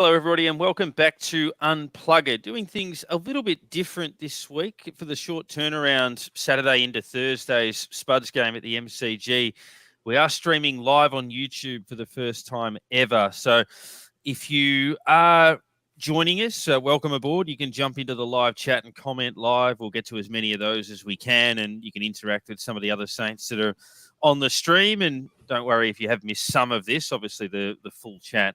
Hello, everybody, and welcome back to Unpluggered. Doing things a little bit different this week for the short turnaround Saturday into Thursday's Spud's game at the MCG. We are streaming live on YouTube for the first time ever. So if you are joining us, welcome aboard. You can jump into the live chat and comment live. We'll get to as many of those as we can, and you can interact with some of the other Saints that are on the stream. And don't worry if you have missed some of this. Obviously, the full chat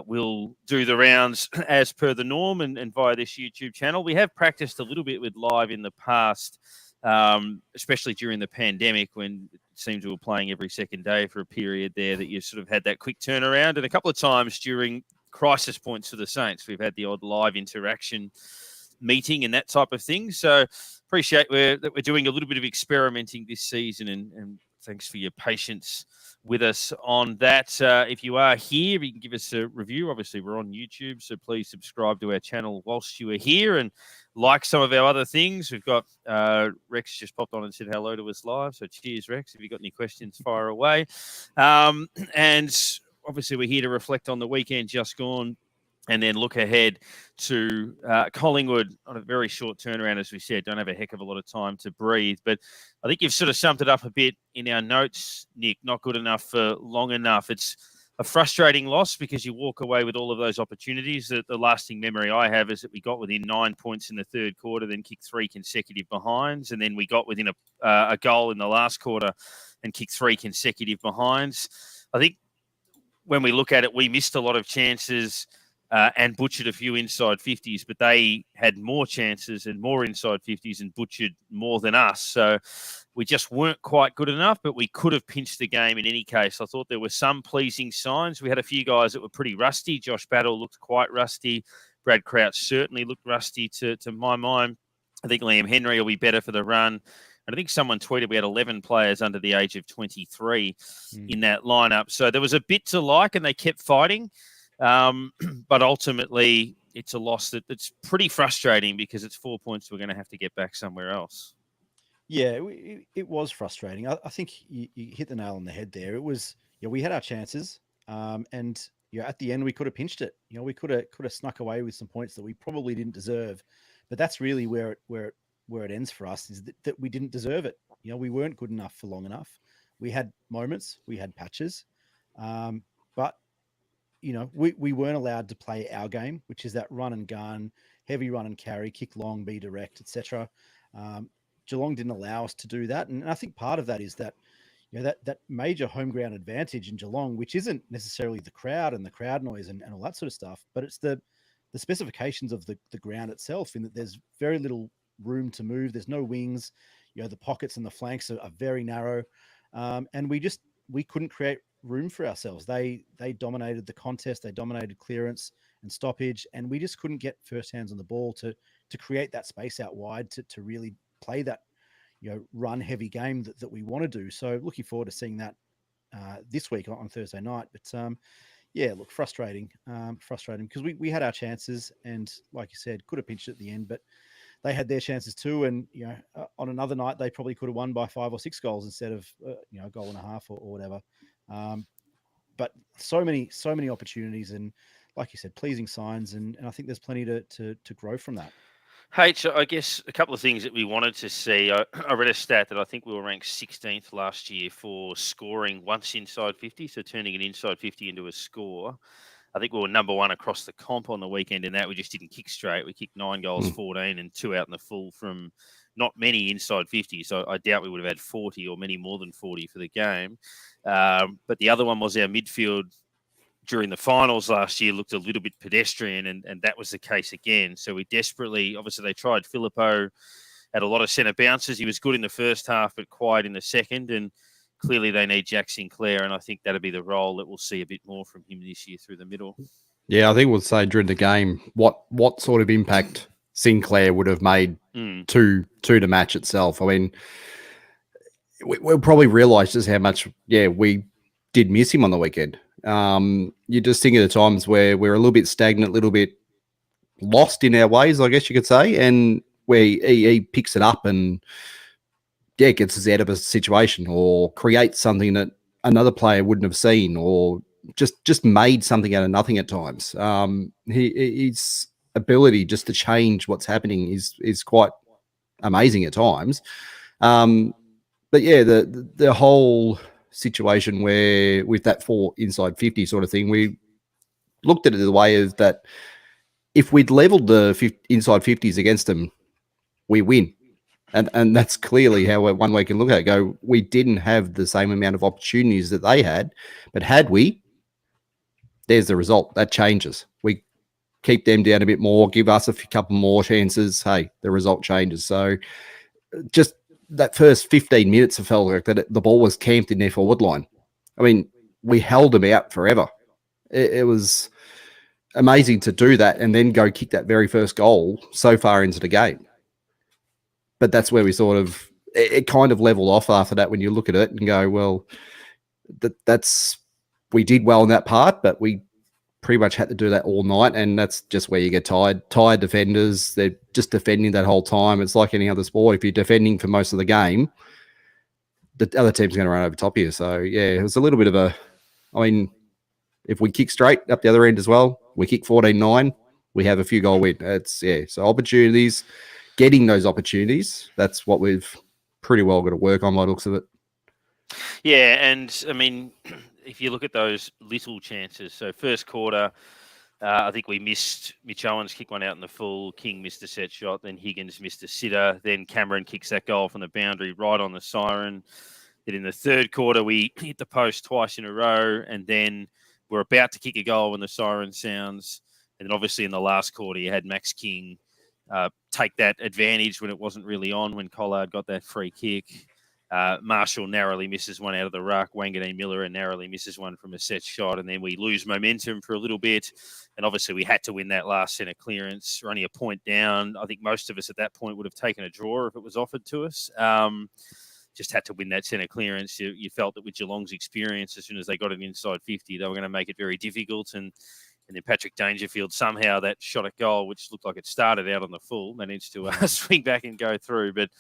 we'll do the rounds as per the norm and via this YouTube channel. We have practiced a little bit with live in the past, especially during the pandemic when it seems we were playing every second day for a period there that you sort of had that quick turnaround. And a couple of times during crisis points for the Saints, we've had the odd live interaction meeting and that type of thing. So appreciate that we're doing a little bit of experimenting this season, and thanks for your patience with us on that. If you are here, you can give us a review. Obviously, we're on YouTube, so please subscribe to our channel whilst you are here and like some of our other things. We've got Rex just popped on and said hello to us live, so cheers, Rex. If you've got any questions, fire away. And obviously, we're here to reflect on the weekend just gone and then look ahead to Collingwood on a very short turnaround, as we said. Don't have a heck of a lot of time to breathe. But I think you've sort of summed it up a bit in our notes, Nick. Not good enough for long enough. It's a frustrating loss because you walk away with all of those opportunities. The lasting memory I have is that we got within 9 points in the third quarter, then kicked 3 consecutive behinds. And then we got within a goal in the last quarter and kicked 3 consecutive behinds. I think when we look at it, we missed a lot of chances and butchered a few inside 50s, but they had more chances and more inside 50s and butchered more than us. So we just weren't quite good enough, but we could have pinched the game in any case. I thought there were some pleasing signs. We had a few guys that were pretty rusty. Josh Battle looked quite rusty. Brad Crouch certainly looked rusty to my mind. I think Liam Henry will be better for the run. And I think someone tweeted we had 11 players under the age of 23 in that lineup. So there was a bit to like, and they kept fighting. But ultimately, it's a loss that's pretty frustrating because it's 4 points we're going to have to get back somewhere else. Yeah, it was frustrating. I think you hit the nail on the head there. It was, we had our chances, and at the end we could have pinched it. We could have snuck away with some points that we probably didn't deserve. But that's really where it ends for us, is that we didn't deserve it. We weren't good enough for long enough. We had moments, we had patches, but we weren't allowed to play our game, which is that run and gun, heavy run and carry, kick long, be direct, etc. Geelong didn't allow us to do that, and I think part of that is that that major home ground advantage in Geelong, which isn't necessarily the crowd and the crowd noise and all that sort of stuff, but it's the specifications of the ground itself, in that there's very little room to move. There's no wings. The pockets and the flanks are very narrow, and we couldn't create room for ourselves. They dominated the contest. They dominated clearance and stoppage, and we just couldn't get first hands on the ball to create that space out wide to really play that run heavy game that we want to do. So looking forward to seeing that this week on Thursday night. But look, frustrating because we had our chances, and like you said, could have pinched it at the end, but they had their chances too. And on another night they probably could have won by 5 or 6 goals instead of a goal and a half or whatever. But so many opportunities, and like you said, pleasing signs, and I think there's plenty to grow from that. H, I guess a couple of things that we wanted to see. I read a stat that I think we were ranked 16th last year for scoring once inside 50, so turning an inside 50 into a score. I think we were number 1 across the comp on the weekend in that. We just didn't kick straight. We kicked 9 goals, 14, and 2 out in the full from not many inside 50. So I doubt we would have had 40 or many more than 40 for the game. But the other one was our midfield during the finals last year looked a little bit pedestrian, and that was the case again. So we desperately, obviously they tried Filippo at a lot of centre bounces. He was good in the first half, but quiet in the second. And clearly they need Jack Sinclair, and I think that'll be the role that we'll see a bit more from him this year through the middle. Yeah, I think we'll say during the game what sort of impact Sinclair would have made to the match itself. I mean, we'll probably realise just how much, we did miss him on the weekend. You just think of the times where we're a little bit stagnant, a little bit lost in our ways, I guess you could say, and where he picks it up and gets us out of a situation or creates something that another player wouldn't have seen, or just made something out of nothing at times. His ability just to change what's happening is quite amazing at times. But yeah, the whole situation where with that 4 inside 50 sort of thing, we looked at it the way of that if we'd leveled the inside 50s against them, we win. And that's clearly how one way can look at it. Go, we didn't have the same amount of opportunities that they had, but had we, there's the result. That changes. We keep them down a bit more, give us a couple more chances. Hey, the result changes. So just that first 15 minutes, it felt like that the ball was camped in their forward line. I mean, we held them out forever. It was amazing to do that and then go kick that very first goal so far into the game. But that's where we sort of, it kind of leveled off after that when you look at it and go, well, we did well in that part, but we pretty much had to do that all night. And that's just where you get tired. Tired defenders, they're just defending that whole time. It's like any other sport. If you're defending for most of the game, the other team's going to run over top of you. So, yeah, it was a little bit of if we kick straight up the other end as well, we kick 14-9, we have a few goal win. So opportunities, getting those opportunities, that's what we've pretty well got to work on by the looks of it. Yeah, and I mean, if you look at those little chances, so first quarter, I think we missed Mitch Owens kick one out in the full, King missed a set shot, then Higgins missed a sitter, then Cameron kicks that goal from the boundary right on the siren. Then in the third quarter, we hit the post twice in a row, and then we're about to kick a goal when the siren sounds. And then obviously in the last quarter, you had Max King take that advantage when it wasn't really on, when Collard got that free kick. Marshall narrowly misses one out of the ruck. Wanganeen Miller narrowly misses one from a set shot. And then we lose momentum for a little bit. And obviously we had to win that last centre clearance. We're only a point down. I think most of us at that point would have taken a draw if it was offered to us. Just had to win that centre clearance. You felt that with Geelong's experience, as soon as they got an inside 50, they were going to make it very difficult. And then Patrick Dangerfield, somehow that shot at goal, which looked like it started out on the full, managed to swing back and go through. But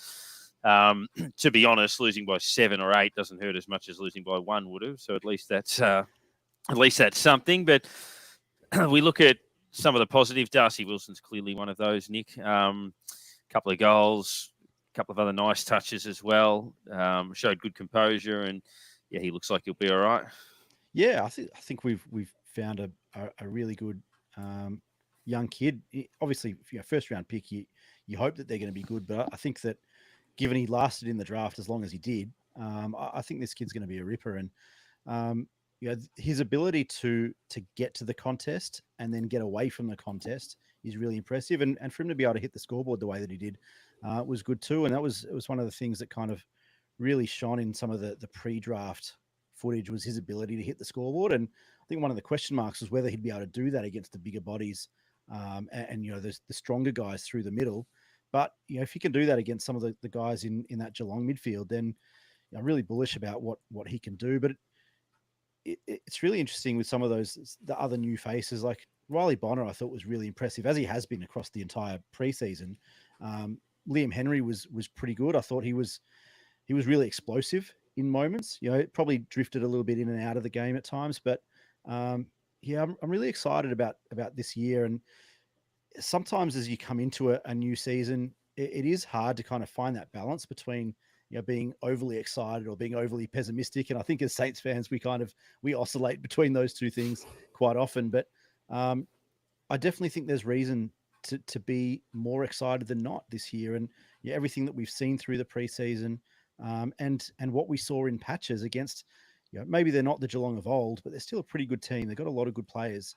to be honest, losing by 7 or 8 doesn't hurt as much as losing by 1 would have. So at least that's something. But we look at some of the positives. Darcy Wilson's clearly one of those, Nick. Couple of goals, a couple of other nice touches as well. Showed good composure, and yeah, he looks like he'll be all right. Yeah, I think we've found a really good young kid. Obviously, first round pick, you hope that they're going to be good, but I think that given he lasted in the draft as long as he did, I think this kid's going to be a ripper. And his ability to get to the contest and then get away from the contest is really impressive. And for him to be able to hit the scoreboard the way that he did was good too. And it was one of the things that kind of really shone in some of the pre-draft footage, was his ability to hit the scoreboard. And I think one of the question marks was whether he'd be able to do that against the bigger bodies and the stronger guys through the middle. But if you can do that against some of the guys in that Geelong midfield, then I'm really bullish about what he can do. But it's really interesting with some of the other new faces, like Riley Bonner. I thought was really impressive, as he has been across the entire preseason. Liam Henry was pretty good. I thought he was really explosive in moments. It probably drifted a little bit in and out of the game at times, but I'm really excited about this year. And sometimes as you come into a new season, it is hard to kind of find that balance between being overly excited or being overly pessimistic. And I think as Saints fans, we oscillate between those two things quite often. But I definitely think there's reason to be more excited than not this year. And everything that we've seen through the preseason and what we saw in patches against, maybe they're not the Geelong of old, but they're still a pretty good team. They've got a lot of good players.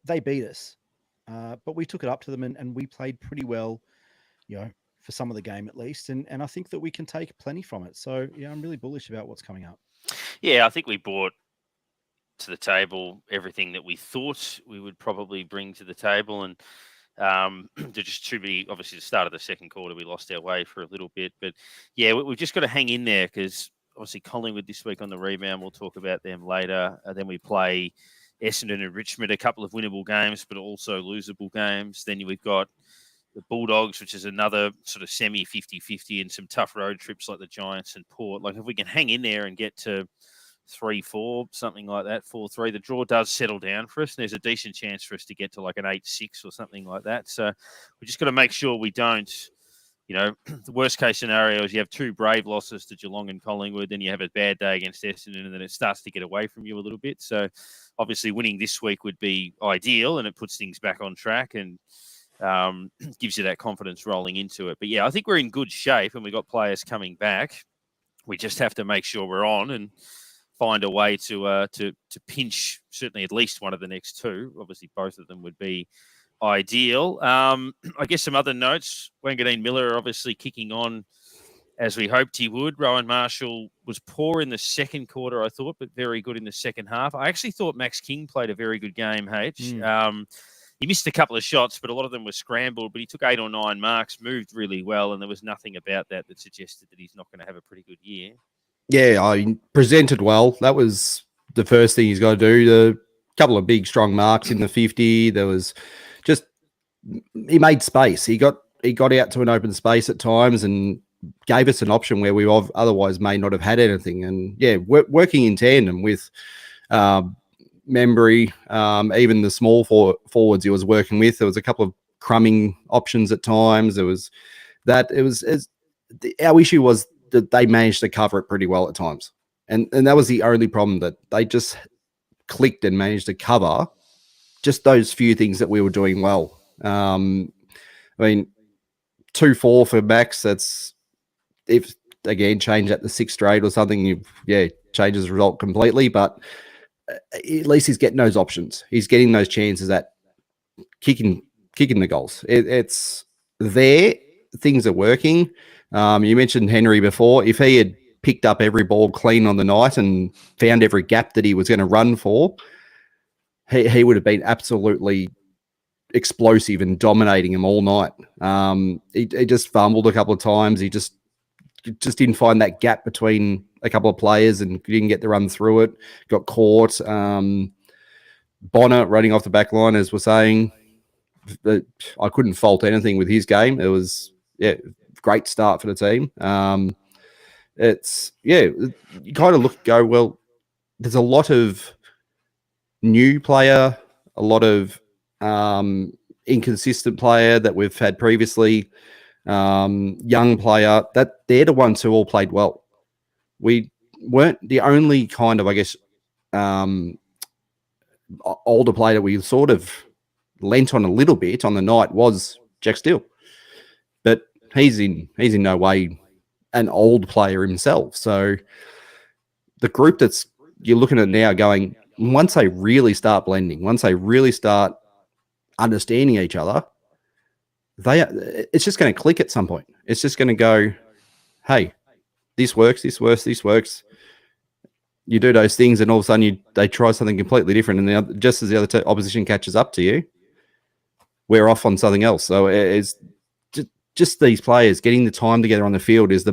They beat us, but we took it up to them and we played pretty well, for some of the game at least. And I think that we can take plenty from it. So, I'm really bullish about what's coming up. Yeah, I think we brought to the table everything that we thought we would probably bring to the table. And there's just too many, obviously, the start of the second quarter, we lost our way for a little bit. But yeah, we've just got to hang in there, because obviously Collingwood this week on the rebound, we'll talk about them later. Then we play Essendon and Richmond, a couple of winnable games, but also losable games. Then we've got the Bulldogs, which is another sort of semi 50-50, and some tough road trips like the Giants and Port. Like, if we can hang in there and get to 3-4, something like that, 4-3. The draw does settle down for us, and there's a decent chance for us to get to like an 8-6 or something like that. So we just got to make sure we don't, the worst case scenario is you have 2 brave losses to Geelong and Collingwood, then you have a bad day against Essendon, and then it starts to get away from you a little bit. So obviously winning this week would be ideal, and it puts things back on track and gives you that confidence rolling into it. But yeah, I think we're in good shape, and we've got players coming back. We just have to make sure we're on and find a way to pinch certainly at least one of the next 2. Obviously, both of them would be ideal. I guess some other notes. Wangadeen Miller obviously kicking on as we hoped he would. Rowan Marshall was poor in the second quarter, I thought, but very good in the second half. I actually thought Max King played a very good game, H. He missed a couple of shots, but a lot of them were scrambled, but he took 8 or 9 marks, moved really well, and there was nothing about that suggested that he's not going to have a pretty good year. Yeah, I presented well. That was the first thing he's got to do. The couple of big, strong marks in the 50. There was just he made space. He got out to an open space at times and gave us an option where we otherwise may not have had anything. And yeah, working in tandem with Membry, even the small forwards he was working with. There was a couple of crumbing options at times. There was that. Our issue was that they managed to cover it pretty well at times. And that was the only problem, that they just clicked and managed to cover just those few things that we were doing well. I mean, 2-4 for Max, that's, if again, change at the 6th straight or something, changes the result completely. But at least he's getting those options. He's getting those chances at kicking the goals. It's there. Things are working. You mentioned Henry before. If he had picked up every ball clean on the night and found every gap that he was going to run for, he would have been absolutely explosive and dominating him all night. He just fumbled a couple of times. He just didn't find that gap between a couple of players and didn't get the run through it. Got caught. Bonner running off the back line, as we're saying. I couldn't fault anything with his game. It was great start for the team. You kind of go, well, there's a lot of new player, a lot of inconsistent player that we've had previously, young player, that they're the ones who all played well. We weren't the only kind of, I guess, older player that we sort of lent on a little bit on the night was Jack Steele. But he's in no way an old player himself. So the group that's you're looking at now going, once they really start blending, once they really start understanding each other, it's just going to click at some point. It's just going to go, hey, this works, this works. You do those things, and all of a sudden they try something completely different, and just as the other opposition catches up to you, we're off on something else. So it's just these players getting the time together on the field is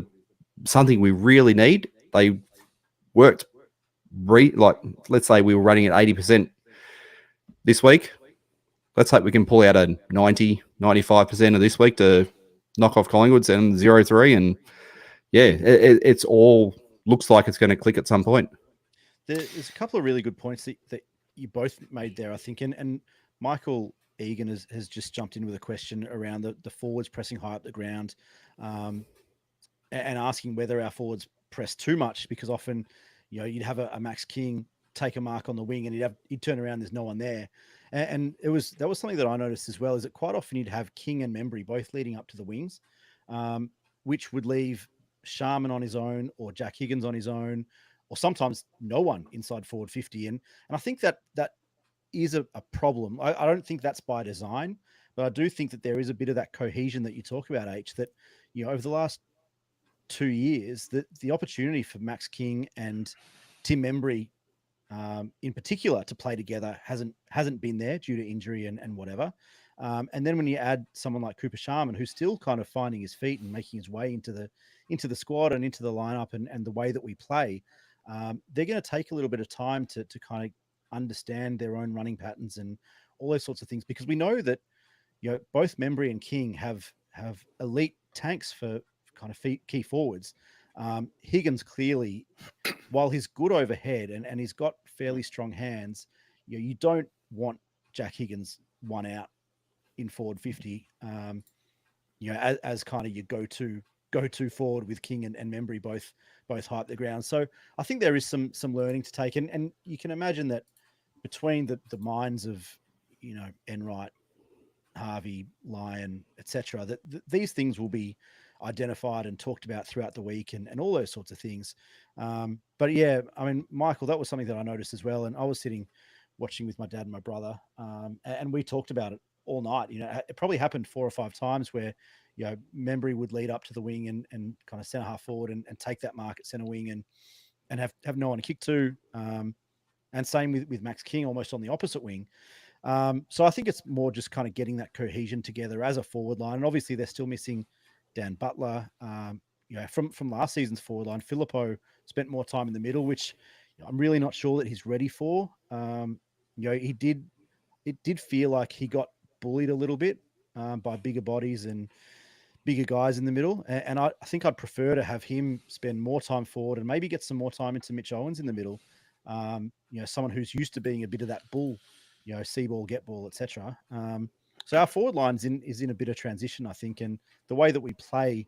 something we really need. They worked let's say we were running at 80% this week. Let's hope we can pull out a 90, 95% of this week to knock off Collingwood and 0-3. And it's all looks like it's going to click at some point. There's a couple of really good points that you both made there, I think. And Michael Egan has just jumped in with a question around the forwards pressing high up the ground, and asking whether our forwards press too much, because often, you'd have a Max King take a mark on the wing and he'd turn around, there's no one there. And that was something that I noticed as well, is that quite often you'd have King and Membry both leading up to the wings, which would leave Sharman on his own or Jack Higgins on his own, or sometimes no one inside forward 50. And I think that is a problem. I don't think that's by design, but I do think that there is a bit of that cohesion that you talk about, H, that, over the last 2 years, the opportunity for Max King and Tim Membry in particular to play together hasn't been there due to injury and whatever. And then when you add someone like Cooper Sharman, who's still kind of finding his feet and making his way into the squad and into the lineup and the way that we play, they're going to take a little bit of time to kind of understand their own running patterns and all those sorts of things, because we know that both Membry and King have elite tanks for kind of key forwards, Higgins clearly, while he's good overhead and he's got fairly strong hands, you don't want Jack Higgins one out in forward 50. As kind of your go-to forward with King and Membry both hype the ground. So I think there is some learning to take, and you can imagine that between the minds of Enright, Harvey, Lyon, etc., that these things will be identified and talked about throughout the week and all those sorts of things. But yeah, I mean, Michael, that was something that I noticed as well. And I was sitting watching with my dad and my brother, and we talked about it all night. It probably happened 4 or 5 times where, Membry would lead up to the wing and kind of centre half forward and take that mark at centre wing and have no one to kick to. And same with Max King, almost on the opposite wing. So I think it's more just kind of getting that cohesion together as a forward line. And obviously they're still missing Dan Butler. From last season's forward line, Filippo spent more time in the middle, which I'm really not sure that he's ready for. It did feel like he got bullied a little bit by bigger bodies and bigger guys in the middle. And I think I'd prefer to have him spend more time forward and maybe get some more time into Mitch Owens in the middle. Someone who's used to being a bit of that bull, see ball, get ball, etc. So our forward line is in a bit of transition, I think, and the way that we play,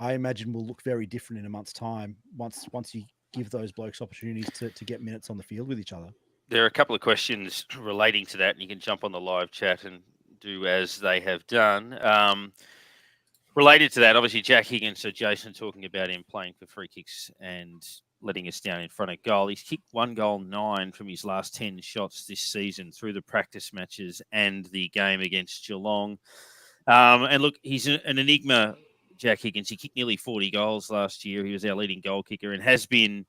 I imagine, will look very different in a month's time once you give those blokes opportunities to get minutes on the field with each other. There are a couple of questions relating to that, and you can jump on the live chat and do as they have done. Related to that, obviously, Jack Higgins, so Jason talking about him playing for free kicks and letting us down in front of goal. He's kicked 1 goal 9 from his last 10 shots this season through the practice matches and the game against Geelong. And look, he's an enigma, Jack Higgins. He kicked nearly 40 goals last year. He was our leading goal kicker and has been,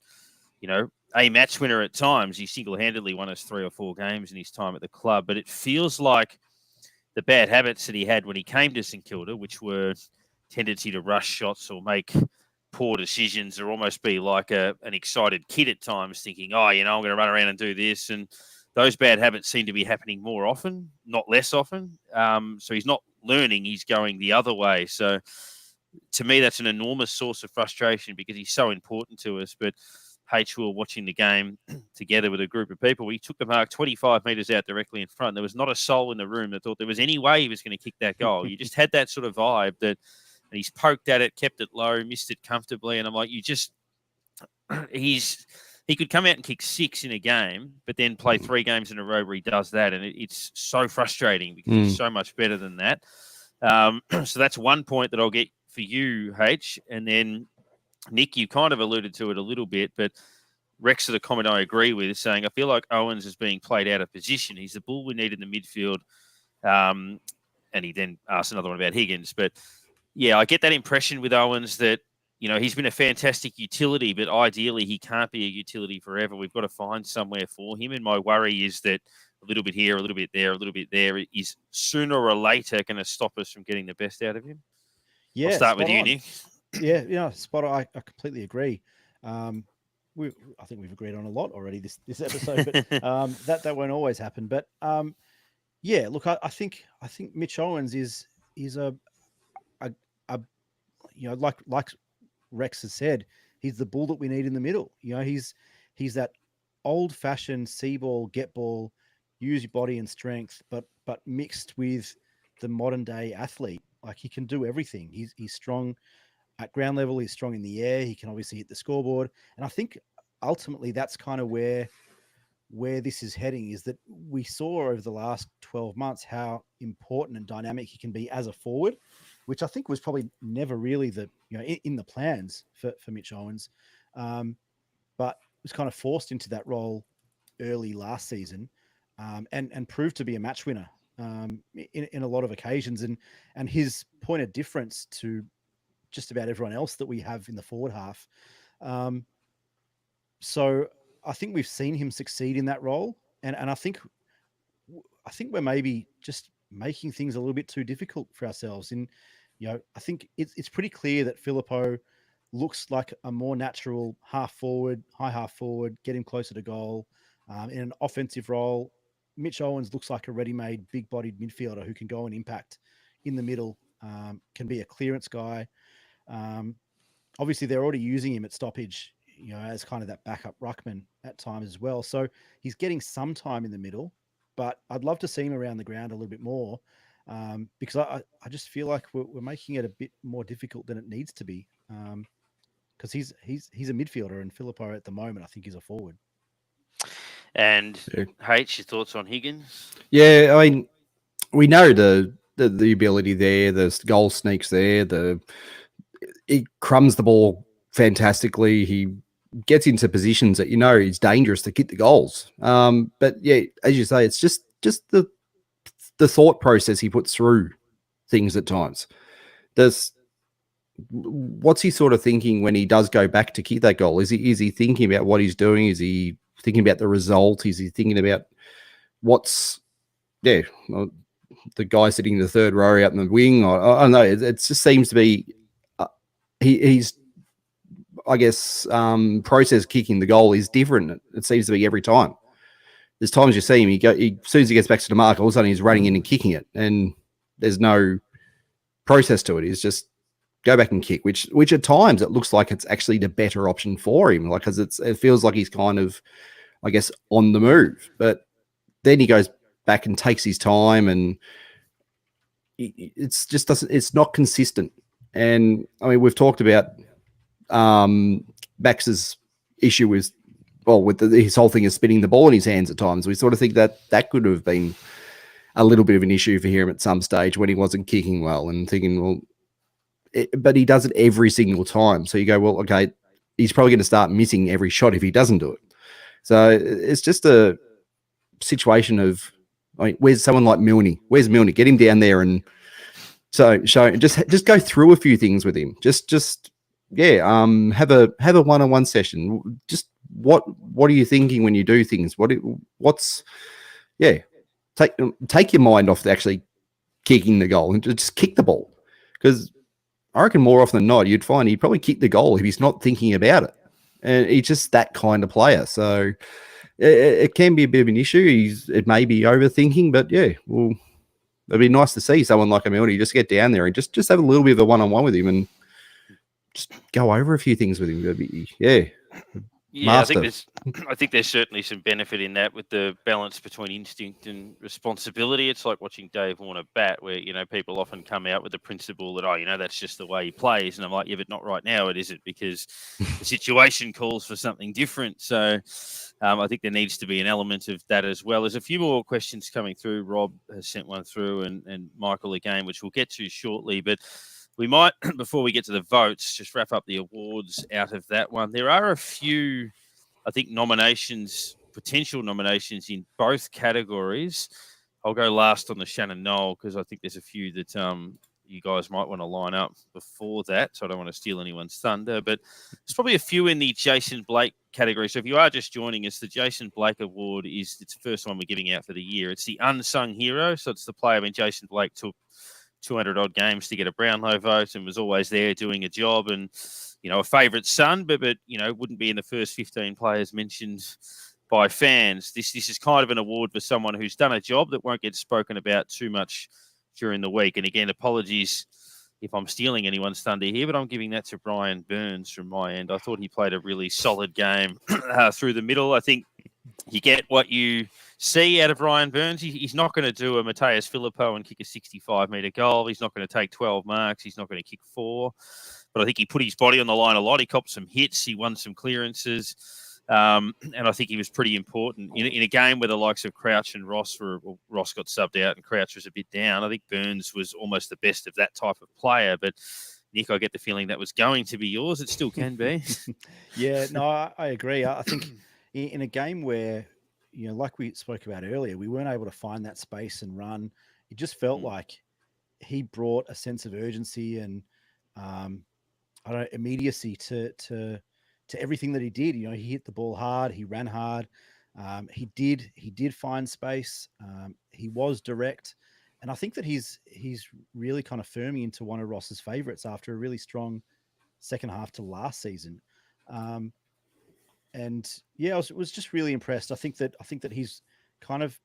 a match winner at times. He single-handedly won us 3 or 4 games in his time at the club. But it feels like the bad habits that he had when he came to St Kilda, which were tendency to rush shots or make poor decisions or almost be like an excited kid at times thinking, I'm going to run around and do this. And those bad habits seem to be happening more often, not less often. So he's not learning, he's going the other way. So to me, that's an enormous source of frustration because he's so important to us. But H, we were watching the game together with a group of people. We took the mark 25 metres out directly in front. There was not a soul in the room that thought there was any way he was going to kick that goal. You just had that sort of vibe that and he's poked at it, kept it low, missed it comfortably. And I'm like, he could come out and kick 6 in a game, but then play 3 games in a row where he does that. And it's so frustrating because he's so much better than that. So that's one point that I'll get for you, H. And then, Nick, you kind of alluded to it a little bit, but Rex, the comment I agree with, is saying, I feel like Owens is being played out of position. He's the bull we need in the midfield. And he then asked another one about Higgins. But, yeah, I get that impression with Owens that, he's been a fantastic utility, but ideally he can't be a utility forever. We've got to find somewhere for him. And my worry is that a little bit here, a little bit there, a little bit there is sooner or later going to stop us from getting the best out of him. Yeah, I'll start with you, Nick. Yeah, Spud, I completely agree. I think we've agreed on a lot already this episode, but that won't always happen. But yeah, look, I think Mitch Owens is a like Rex has said, he's the bull that we need in the middle. He's that old-fashioned see ball, get ball, use your body and strength, but mixed with the modern day athlete. Like he can do everything. He's strong at ground level. He's strong in the air. He can obviously hit the scoreboard. And I think ultimately that's kind of where this is heading, is that we saw over the last 12 months how important and dynamic he can be as a forward, which I think was probably never really in the plans for Mitch Owens, but was kind of forced into that role early last season, and proved to be a match winner in a lot of occasions, and his point of difference to just about everyone else that we have in the forward half. So I think we've seen him succeed in that role, and I think we're maybe just making things a little bit too difficult for ourselves. I think it's pretty clear that Filippo looks like a more natural half forward, high half forward, get him closer to goal. In an offensive role, Mitch Owens looks like a ready-made, big-bodied midfielder who can go and impact in the middle, can be a clearance guy. obviously they're already using him at stoppage, as kind of that backup ruckman at times as well. So he's getting some time in the middle, but I'd love to see him around the ground a little bit more, because I just feel like we're making it a bit more difficult than it needs to be. Because he's a midfielder, and Filippo at the moment I think is a forward. And Yeah. H, your thoughts on Higgins? Yeah, I mean, we know the ability there. The goal sneaks there. He crumbs the ball fantastically. He gets into positions that he's dangerous to kick the goals. But yeah, as you say, it's just the thought process he puts through things at times. What's he sort of thinking when he does go back to kick that goal? Is he thinking about what he's doing? Is he thinking about the result? Is he thinking about what's the guy sitting in the third row out in the wing? I don't know. It just seems to be he's I guess process kicking the goal is different. It seems to be every time. There's times you see him, as soon as he gets back to the mark, all of a sudden he's running in and kicking it, and there's no process to it. He's just go back and kick, which at times it looks like it's actually the better option for him, like because it feels like he's kind of, I guess, on the move. But then he goes back and takes his time, and it's not consistent. And I mean, we've talked about Max's issue with his whole thing is spinning the ball in his hands at times. We sort of think that could have been a little bit of an issue for him at some stage when he wasn't kicking well, and thinking, but he does it every single time. So you go, well, okay, he's probably going to start missing every shot if he doesn't do it. So it's just a situation of, I mean, where's someone like Milne? Where's Milne? Get him down there and just go through a few things with him. Have a one-on-one session. Just what are you thinking when you do things? Take your mind off actually kicking the goal and just kick the ball, because I reckon more often than not you'd find he'd probably kick the goal if he's not thinking about it, and he's just that kind of player. So it can be a bit of an issue. It may be overthinking, but yeah, well, it'd be nice to see someone like Milne just get down there and just have a little bit of a one-on-one with him and just go over a few things with him. Yeah, I think there's certainly some benefit in that, with the balance between instinct and responsibility. It's like watching Dave Warner bat, where people often come out with the principle that that's just the way he plays, and I'm like, yeah, but not right now, it isn't, because the situation calls for something different. So I think there needs to be an element of that as well. There's a few more questions coming through. Rob has sent one through, and Michael again, which we'll get to shortly, but we might, before we get to the votes, just wrap up the awards out of that one. There are a few, I think, potential nominations in both categories. I'll go last on the Shannon Knoll, because I think there's a few that you guys might want to line up before that, so I don't want to steal anyone's thunder. But there's probably a few in the Jason Blake category. So if you are just joining us, the Jason Blake Award it's the first one we're giving out for the year. It's the unsung hero. So it's the player when Jason Blake took 200 odd games to get a Brownlow vote and was always there doing a job, and a favourite son, but wouldn't be in the first 15 players mentioned by fans. This is kind of an award for someone who's done a job that won't get spoken about too much during the week. And again, apologies if I'm stealing anyone's thunder here, but I'm giving that to Brian Burns from my end. I thought he played a really solid game through the middle. I think you get what you see out of Ryan Burns. He's not going to do a Mateus Filippo and kick a 65-metre goal. He's not going to take 12 marks. He's not going to kick 4. But I think he put his body on the line a lot. He copped some hits. He won some clearances. And I think he was pretty important. In a game where the likes of Crouch and Ross Ross got subbed out and Crouch was a bit down, I think Burns was almost the best of that type of player. But Nick, I get the feeling that was going to be yours. It still can be. Yeah, no, I agree. I think in a game where, like we spoke about earlier, we weren't able to find that space and run. It just felt like he brought a sense of urgency and immediacy to everything that he did. He hit the ball hard, he ran hard, he did find space, he was direct, and I think that he's really kind of firming into one of Ross's favourites after a really strong second half to last season. And yeah, I was just really impressed. I think that he's kind of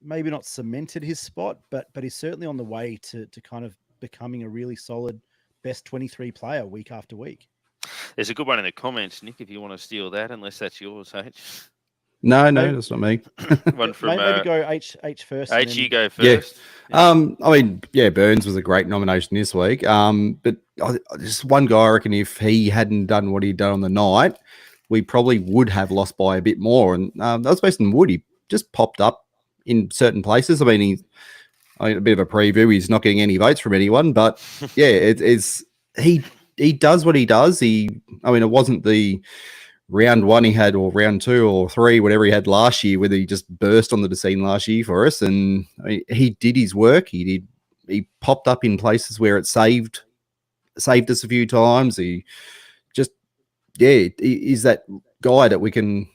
maybe not cemented his spot, but he's certainly on the way to kind of becoming a really solid best 23 player week after week. There's a good one in the comments, Nick, if you want to steal that, unless that's yours, H. No, Maybe- that's not me. One from maybe go H first. and H. then- You go Yeah. first. I mean, yeah, Burns was a great nomination this week. But just one guy, I reckon, if he hadn't done what he'd done on the night, we probably would have lost by a bit more. And that was Mason Wood. He just popped up in certain places. I mean, a bit of a preview. He's not getting any votes from anyone, but yeah, it's he does what he does. I mean, it wasn't the round one he had, or round 2 or 3, whatever he had last year, whether he just burst onto the scene last year for us. And I mean, he did his work. He popped up in places where it saved us a few times. He just, he's that guy that we can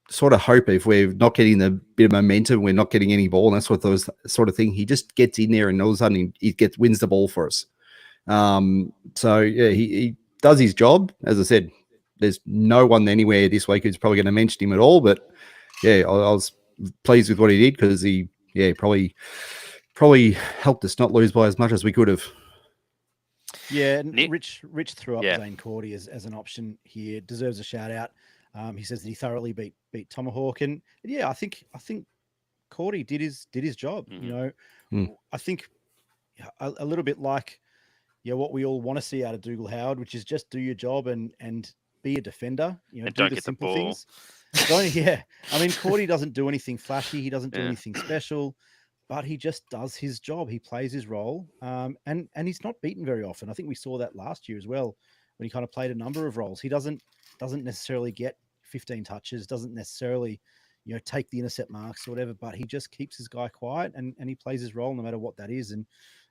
sort of hope if we're not getting the bit of momentum, we're not getting any ball, and that's what those sort of thing. He just gets in there and all of a sudden he wins the ball for us. So yeah, he does his job. As I said, there's no one anywhere this week who's probably going to mention him at all. But yeah, I was pleased with what he did because he probably helped us not lose by as much as we could have. Yeah, and Nick? Rich threw up Yeah. Zane Cordy as an option here. Deserves a shout out. He says that he thoroughly beat Tomahawk, and yeah, I think Cordy did his job. Mhm. You know, Mm. I think a little bit like what we all want to see out of Dougal Howard, which is just do your job and be a defender. You know, And do don't the get the simple ball. things. I mean, Cordy doesn't do anything flashy. He doesn't do Yeah. anything special, but he just does his job. He plays his role, and he's not beaten very often. I think we saw that last year as well when he kind of played a number of roles. He doesn't necessarily get 15 touches, doesn't necessarily take the intercept marks or whatever, but he just keeps his guy quiet and he plays his role no matter what that is. And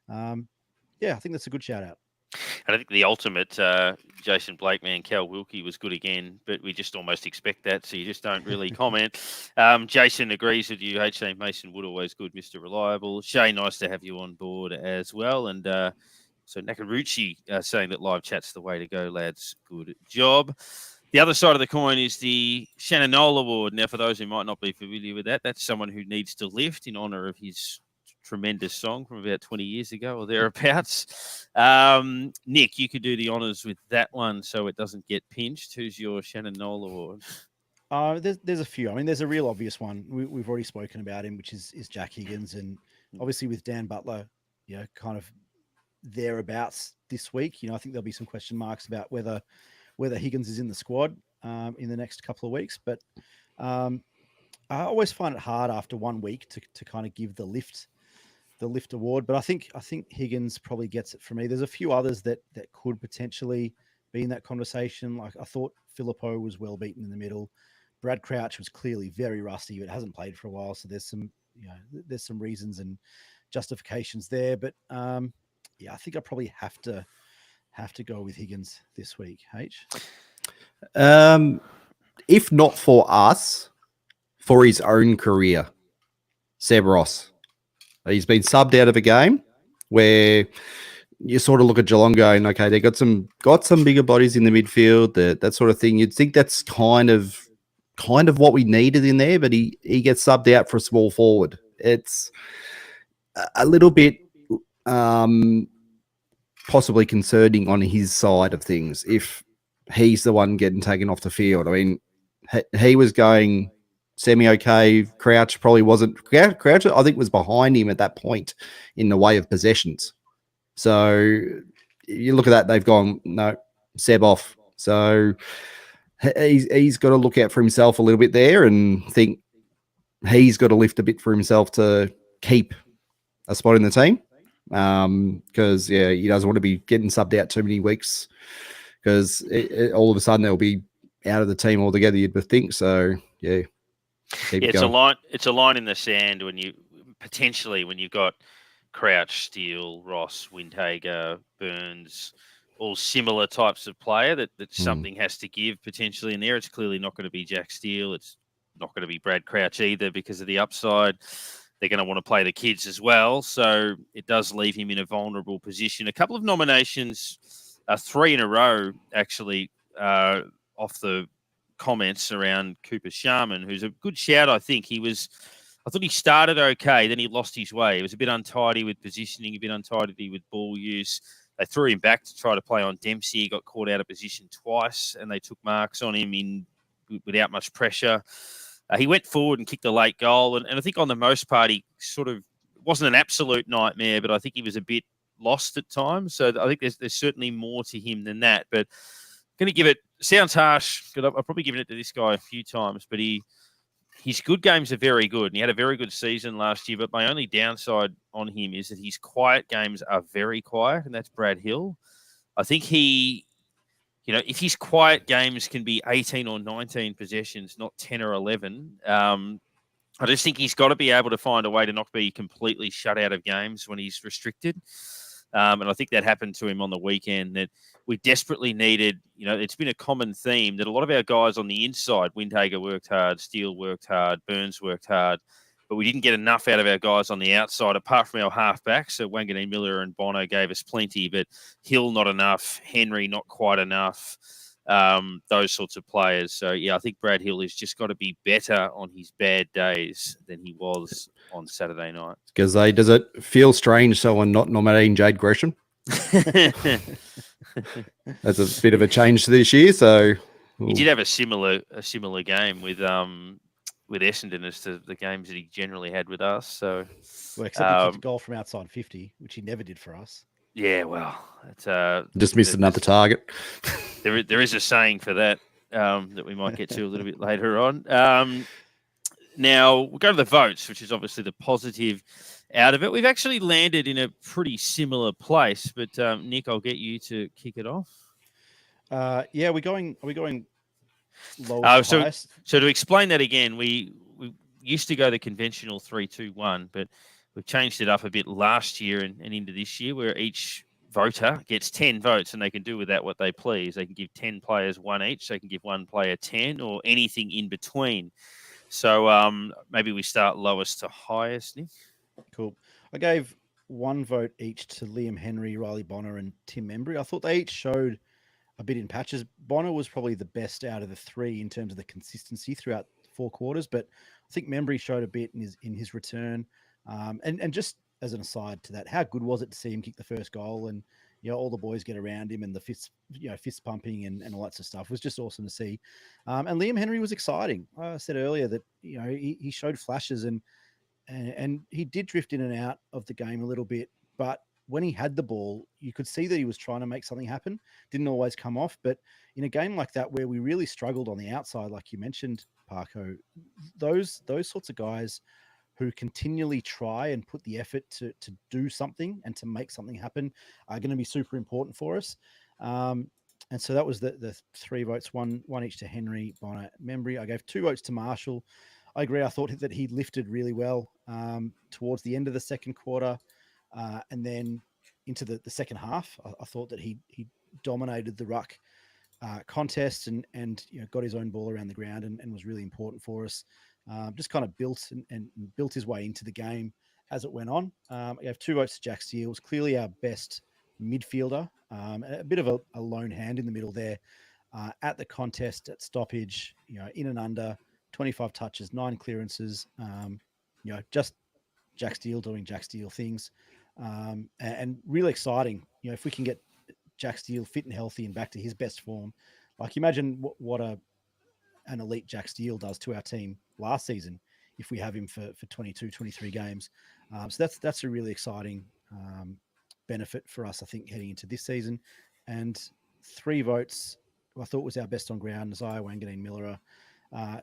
I think that's a good shout out. And I think the ultimate Jason Blakeman, Cal Wilkie was good again, but we just almost expect that, so you just don't really comment. Jason agrees with you. HC Mason Wood, always good, Mr. Reliable. Shay, nice to have you on board as well. And so Nakaruchi saying that live chat's the way to go, lads. Good job. The other side of the coin is the Shannon Knoll Award. Now, for those who might not be familiar with that, that's someone who needs to lift in honour of his tremendous song from about 20 years ago or thereabouts. Nick, you could do the honours with that one so it doesn't get pinched. Who's your Shannon Knoll Award? There's a few. I mean, there's a real obvious one. We've already spoken about him, which is Jack Higgins, and obviously with Dan Butler, kind of thereabouts this week. I think there'll be some question marks about whether Higgins is in the squad in the next couple of weeks. But I always find it hard after 1 week to kind of give the lift award. But I think Higgins probably gets it for me. There's a few others that could potentially be in that conversation. Like I thought Phillippo was well beaten in the middle. Brad Crouch was clearly very rusty, but hasn't played for a while. So there's some reasons and justifications there. But I think I probably have to go with Higgins this week. H. If not for us, for his own career, Seb Ross. He's been subbed out of a game where you sort of look at Geelong going, okay, they got some bigger bodies in the midfield, that sort of thing. You'd think that's kind of what we needed in there, but he gets subbed out for a small forward. It's a little bit possibly concerning on his side of things if he's the one getting taken off the field. I mean, he was going semi-okay. Crouch probably wasn't. Crouch, I think, was behind him at that point in the way of possessions. So you look at that, they've gone, no, Seb off. So he's got to look out for himself a little bit there and think he's got to lift a bit for himself to keep a spot in the team. Because, he doesn't want to be getting subbed out too many weeks because all of a sudden they'll be out of the team altogether, you'd think. So, It's a line in the sand when you've got Crouch, Steele, Ross, Windhager, Burns, all similar types of player that something has to give potentially in there. It's clearly not going to be Jack Steele. It's not going to be Brad Crouch either because of the upside. They're going to want to play the kids as well. So it does leave him in a vulnerable position. A couple of nominations, 3 in a row, actually, off the comments around Cooper Sharman, who's a good shout, I think. I thought he started okay, then he lost his way. He was a bit untidy with positioning, a bit untidy with ball use. they threw him back to try to play on Dempsey. He got caught out of position twice, and they took marks on him without much pressure. He went forward and kicked a late goal, and I think on the most part he sort of wasn't an absolute nightmare, but I think he was a bit lost at times. So I think there's certainly more to him than that. But going to give it, sounds harsh, but I've probably given it to this guy a few times, but his good games are very good, and he had a very good season last year. But my only downside on him is that his quiet games are very quiet, and that's Brad Hill. I think if his quiet games can be 18 or 19 possessions, not 10 or 11, I just think he's got to be able to find a way to not be completely shut out of games when he's restricted. And I think that happened to him on the weekend, that we desperately needed, it's been a common theme that a lot of our guys on the inside, Windhager worked hard, Steele worked hard, Burns worked hard, but we didn't get enough out of our guys on the outside, apart from our halfbacks. So Wanganeen Miller and Bono gave us plenty, but Hill not enough, Henry not quite enough, those sorts of players. So, I think Brad Hill has just got to be better on his bad days than he was on Saturday night. Because does it feel strange someone not nominating Jade Gresham? That's a bit of a change this year. So he did have a similar game with Essendon as to the games that he generally had with us. So, except he kicked a goal from outside 50, which he never did for us. Yeah, well, it's just missed another target. There is a saying for that that we might get to a little bit later on. Now we'll go to the votes, which is obviously the positive out of it. We've actually landed in a pretty similar place, but Nick, I'll get you to kick it off. Are we going lowest to highest? So to explain that again, we used to go the conventional 3-2-1, but we've changed it up a bit last year and into this year, where each voter gets 10 votes and they can do with that what they please. They can give 10 players one each. They can give one player 10 or anything in between. So maybe we start lowest to highest, Nick. Cool. I gave one vote each to Liam Henry, Riley Bonner, and Tim Membry. I thought they each showed a bit in patches. Bonner was probably the best out of the three in terms of the consistency throughout 4 quarters, but I think Membry showed a bit in his return. And just as an aside to that, how good was it to see him kick the first goal and all the boys get around him and the fist pumping and all that sort of stuff? It was just awesome to see. And Liam Henry was exciting. I said earlier that he showed flashes and he did drift in and out of the game a little bit, but when he had the ball, you could see that he was trying to make something happen. Didn't always come off, but in a game like that where we really struggled on the outside, like you mentioned, Parko, those sorts of guys who continually try and put the effort to do something and to make something happen are going to be super important for us. And so that was the 3 votes, one each to Henry, Bonner, Membry. I gave 2 votes to Marshall. I agree. I thought that he lifted really well towards the end of the second quarter. And then into the second half, I thought that he dominated the ruck contest and got his own ball around the ground and was really important for us. Just kind of built and built his way into the game as it went on. I gave 2 votes to Jack Steele. Was clearly our best midfielder. A bit of a lone hand in the middle there at the contest, at stoppage, in and under, 25 touches, 9 clearances. Just Jack Steele doing Jack Steele things. And really exciting. If we can get Jack Steele fit and healthy and back to his best form, like imagine what an elite Jack Steele does to our team last season if we have him for 22, 23 games. So that's a really exciting benefit for us, I think, heading into this season. And 3 votes, I thought was our best on ground. Isaiah Wanganeen Miller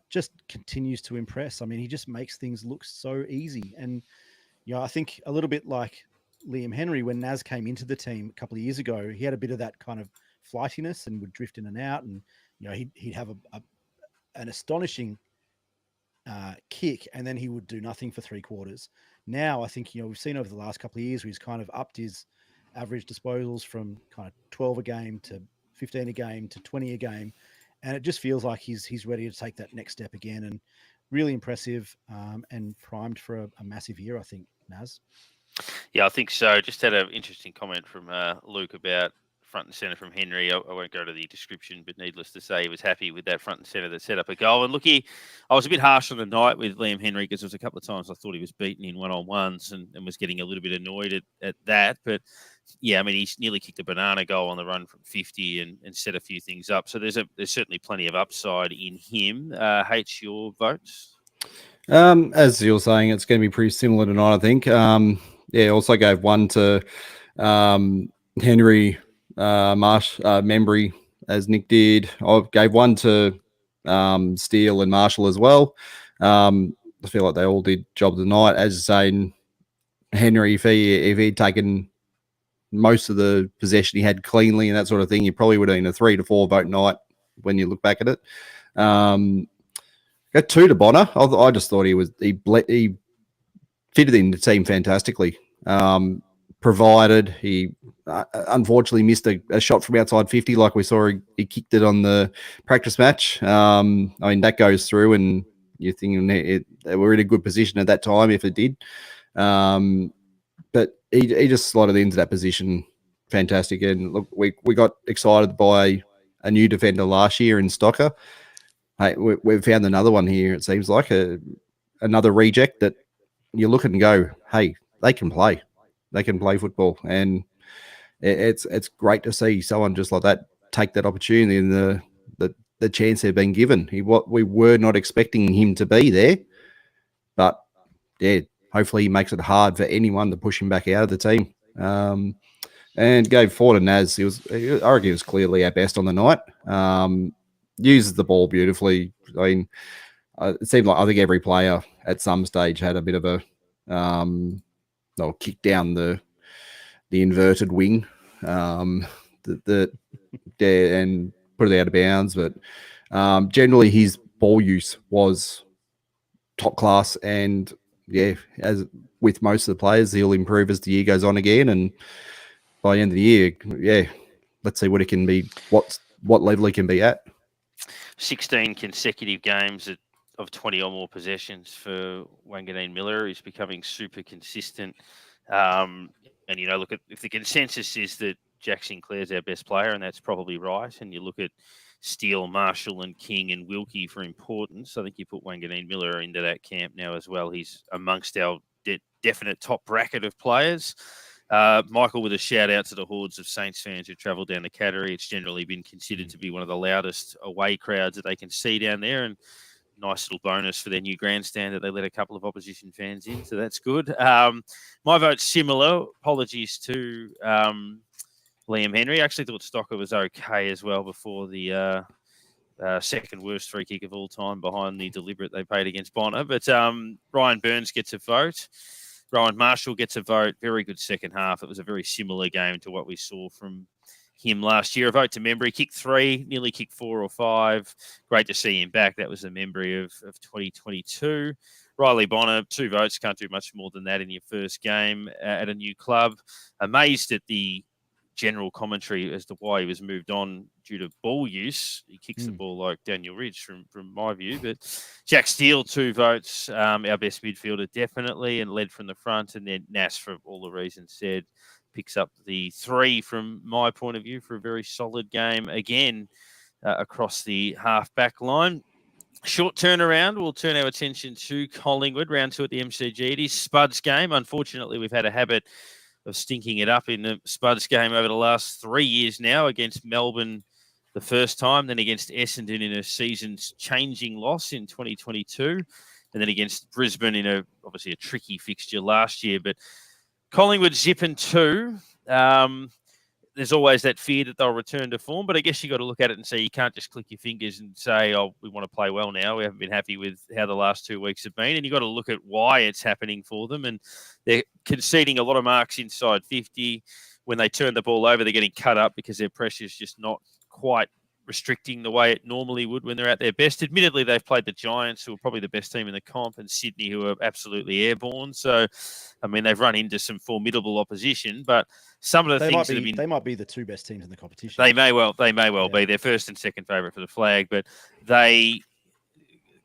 just continues to impress. I mean, he just makes things look so easy. And, I think a little bit like Liam Henry, when Naz came into the team a couple of years ago, he had a bit of that kind of flightiness and would drift in and out. And, he'd have an astonishing kick, and then he would do nothing for 3 quarters. Now, I think, we've seen over the last couple of years, where he's kind of upped his average disposals from kind of 12 a game to 15 a game to 20 a game. And it just feels like he's ready to take that next step again, and really impressive and primed for a massive year, I think, Naz. Yeah, I think so. Just had an interesting comment from Luke about front and centre from Henry. I won't go to the description, but needless to say, he was happy with that front and centre that set up a goal. And look, I was a bit harsh on the night with Liam Henry because there was a couple of times I thought he was beaten in one-on-ones and was getting a little bit annoyed at that. But yeah, I mean, he's nearly kicked a banana goal on the run from 50 and set a few things up. So there's certainly plenty of upside in him. H, your votes? As you're saying, it's going to be pretty similar tonight, I think. Also gave one to Henry, Membry, as Nick did. I gave one to Steele and Marshall as well. I feel like they all did job tonight. As you're saying, Henry, if he'd taken most of the possession he had cleanly and that sort of thing, you probably would have been a 3 to 4 vote night when you look back at it. Got 2 to Bonner. I just thought he fitted in the team fantastically. Provided he unfortunately missed a shot from outside 50, like we saw he kicked it on the practice match. I mean, that goes through, and you're thinking we're in a good position at that time if it did. But he just slotted into that position fantastic. And look, we got excited by a new defender last year in Stocker. Hey, we've found another one here. It seems like another reject that you look at and go, hey, they can play. They can play football. And it's great to see someone just like that take that opportunity and the chance they've been given. We were not expecting him to be there. But, yeah, hopefully he makes it hard for anyone to push him back out of the team. And gave 4 to Naz. I reckon he was clearly our best on the night. Uses the ball beautifully. I mean, it seemed like I think every player at some stage had a bit of a kick down the inverted wing, and put it out of bounds. But generally, his ball use was top class, and yeah, as with most of the players, he'll improve as the year goes on again. And by the end of the year, yeah, let's see what it can be, what level he can be at. 16 consecutive games of 20 or more possessions for Wanganeen Miller. He's becoming super consistent. And, look, if the consensus is that Jack Sinclair's our best player, and that's probably right, and you look at Steele, Marshall and King and Wilkie for importance, I think you put Wanganeen Miller into that camp now as well. He's amongst our definite top bracket of players. Michael, with a shout out to the hordes of Saints fans who travel down the Cattery. It's generally been considered to be one of the loudest away crowds that they can see down there, and nice little bonus for their new grandstand that they let a couple of opposition fans in, so that's good. My vote's similar. Apologies to Liam Henry. I actually thought Stocker was okay as well before the second worst free kick of all time behind the deliberate they paid against Bonner. But Ryan Burns gets a vote. Rowan Marshall gets a vote. Very good second half. It was a very similar game to what we saw from him last year. A vote to Membry. Kicked 3, nearly kicked 4 or 5. Great to see him back. That was the Membry of 2022. Riley Bonner, 2 votes. Can't do much more than that in your first game at a new club. Amazed at the general commentary as to why he was moved on due to ball use. He kicks the ball like Daniel Ridge from my view. But Jack Steele, 2 votes. Our best midfielder, definitely, and led from the front. And then Nas, for all the reasons said, picks up the 3 from my point of view for a very solid game again across the half-back line. Short turnaround. We'll turn our attention to Collingwood, round 2 at the MCG. It is Spud's game. Unfortunately, we've had a habit of stinking it up in the Spud's game over the last 3 years now, against Melbourne the first time, then against Essendon in a season's changing loss in 2022, and then against Brisbane in obviously a tricky fixture last year. But Collingwood zipping 2. There's always that fear that they'll return to form, but I guess you got to look at it and say you can't just click your fingers and say, oh, we want to play well now. We haven't been happy with how the last 2 weeks have been, and you got to look at why it's happening for them. And they're conceding a lot of marks inside 50. When they turn the ball over, they're getting cut up because their pressure is just not quite restricting the way it normally would when they're at their best. Admittedly, they've played the Giants, who are probably the best team in the comp, and Sydney, who are absolutely airborne. So, I mean, they've run into some formidable opposition, but some of the things that have been... They might be the 2 best teams in the competition. They may well be their first and second favourite for the flag, but they